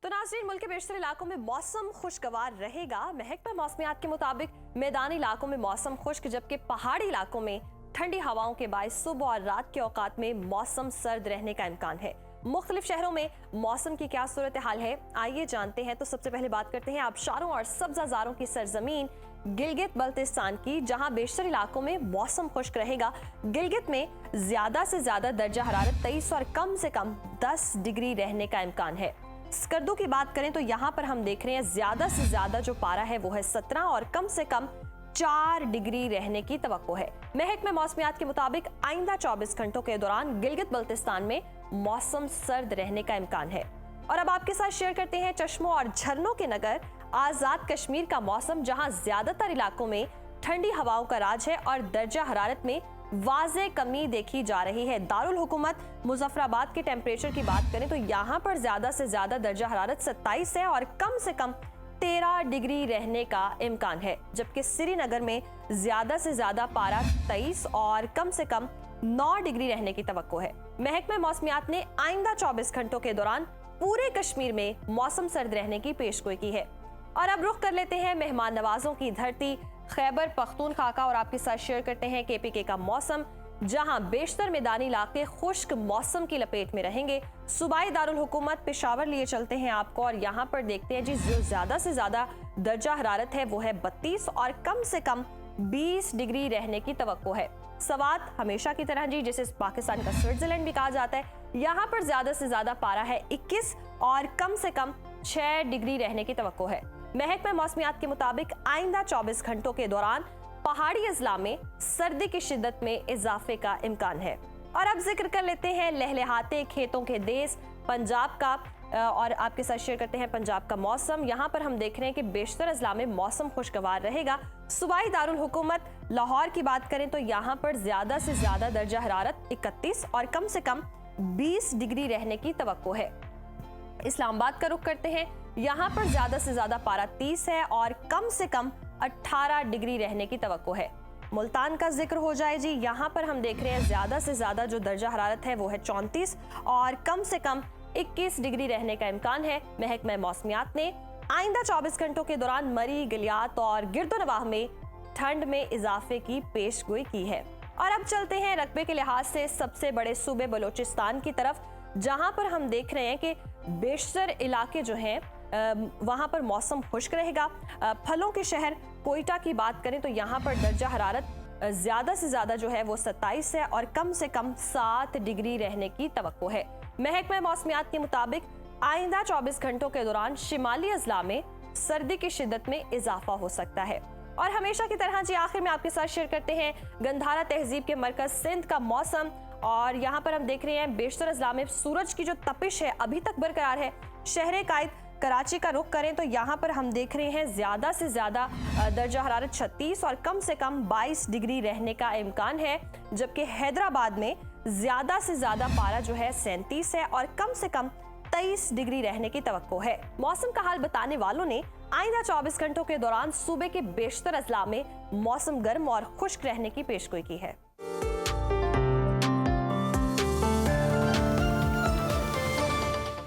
तो नाज़रीन, मुल्क के बेशतर इलाकों में मौसम खुशगवार रहेगा। महकमा मौसमियात के मुताबिक मैदानी इलाकों में मौसम खुश्क, जबकि पहाड़ी इलाकों में ठंडी हवाओं के बायस सुबह और रात के औकात में मौसम सर्द रहने का इम्कान है। मुख्तलिफ शहरों में मौसम की क्या सूरत हाल है, आइए जानते हैं। तो सबसे पहले बात करते हैं आबशारों और सब्जाजारों की सरजमीन गिलगित बल्तिस्तान की, जहां बेशतर इलाकों में मौसम खुश्क रहेगा। गिलगित में ज्यादा से ज्यादा दर्जा हरारत 23 और कम से कम 10 डिग्री रहने का इम्कान है। स्कर्दू की बात करें तो यहाँ पर हम देख रहे हैं ज्यादा से ज्यादा जो पारा है वो है 17 और कम से कम 4 डिग्री रहने की तवक्को है। महकमा मौसमियात के मुताबिक आइंदा 24 घंटों के दौरान गिलगित बल्तिस्तान में मौसम सर्द रहने का इम्कान है। और अब आपके साथ शेयर करते हैं चश्मों और झरनों के नगर आजाद कश्मीर का मौसम, जहां ज्यादातर इलाकों में ठंडी हवाओं का राज है और दर्जा हरारत में वाज़े कमी देखी जा रही है। दारुल हुकूमत मुजफ्फराबाद के टेम्परेचर की बात करें तो यहाँ पर ज्यादा से ज्यादा दर्जा हरारत 27 है और कम से कम 13 डिग्री रहने का इम्कान है, जबकि श्रीनगर में ज्यादा से ज्यादा पारा 23 और कम से कम 9 डिग्री रहने की तवक्को है। महकमा मौसमियात ने आइंदा 24 घंटों के दौरान पूरे कश्मीर में मौसम सर्द रहने की पेशगोई की है। और अब रुख कर लेते हैं मेहमान नवाजों की धरती खैबर पख्तूनख्वा का, और आपके साथ शेयर करते हैं केपीके का मौसम, जहां बेशतर मैदानी इलाके खुश्क मौसम की लपेट में रहेंगे। सूबाई दारुल हुकूमत पेशावर लिए चलते हैं आपको, और यहाँ पर देखते हैं जी जो ज्यादा से ज्यादा दर्जा हरारत है वो है 32 और कम से कम 20 डिग्री रहने की तवक्को है। सवात हमेशा की तरह जी, जिसे पाकिस्तान का स्विट्जरलैंड भी कहा जाता है, यहाँ पर ज्यादा से ज्यादा पारा है 21 और कम से कम 6 डिग्री रहने की तवक्को है। महकमा मौसमियात के मुताबिक आइंदा 24 घंटों के दौरान पहाड़ी अजला में सर्दी की शिद्दत में इजाफे का इम्कान है। और अब जिक्र कर लेते हैं लहलहाते खेतों के देश पंजाब का, और आपके साथ शेयर करते हैं पंजाब का मौसम। यहाँ पर हम देख रहे हैं कि बेशतर अजला में मौसम खुशगवार रहेगा। सूबाई दारुल हुकूमत लाहौर की बात करें तो यहाँ पर ज्यादा से ज्यादा दर्जा हरारत 31 और कम से कम 20 डिग्री रहने की तवक्को है। इस्लामाबाद का रुख करते हैं, यहाँ पर ज्यादा से ज्यादा पारा 30 है और कम से कम 18 डिग्री रहने की तवक्को है। मुल्तान का जिक्र हो जाए जी, यहाँ पर हम देख रहे हैं ज्यादा से ज्यादा जो दर्जा हरारत है वो है 34 और कम से कम 21 डिग्री रहने का इम्कान है। महकमा मौसमियात ने आइंदा 24 घंटों के दौरान मरी, गलियात और गिरदोनवाह में ठंड में इजाफे की पेशगोई की है। और अब चलते हैं रकबे के लिहाज से सबसे बड़े सूबे बलोचिस्तान की तरफ, जहां पर हम देख रहे हैं कि बेशतर इलाके जो हैं वहां पर मौसम खुश्क रहेगा। फलों के शहर कोयटा की बात करें तो यहाँ पर दर्जा हरारत ज्यादा से ज्यादा जो है वो 27 है और कम से कम 7 डिग्री रहने की तवक्को है। महकमा मौसमियात के मुताबिक आइंदा 24 घंटों के दौरान शिमाली अजला में सर्दी की शिद्दत में इजाफा हो सकता है। और हमेशा की तरह जी आखिर में आपके साथ शेयर करते हैं गंधारा तहजीब के मरकज सिंध का मौसम, और यहाँ पर हम देख रहे हैं बेशतर अजला में सूरज की जो तपिश है अभी तक बरकरार है। शहर कायद कराची का रुख करें तो यहाँ पर हम देख रहे हैं ज्यादा से ज्यादा दर्जा हरारत 36 और कम से कम 22 डिग्री रहने का इम्कान है, जबकि हैदराबाद में ज्यादा से ज्यादा पारा जो है 37 है और कम से कम 23 डिग्री रहने की तवक्को है। मौसम का हाल बताने वालों ने आइंदा 24 घंटों के दौरान सूबे के बेशतर अजला में मौसम गर्म और खुश्क रहने की पेशगोई की है।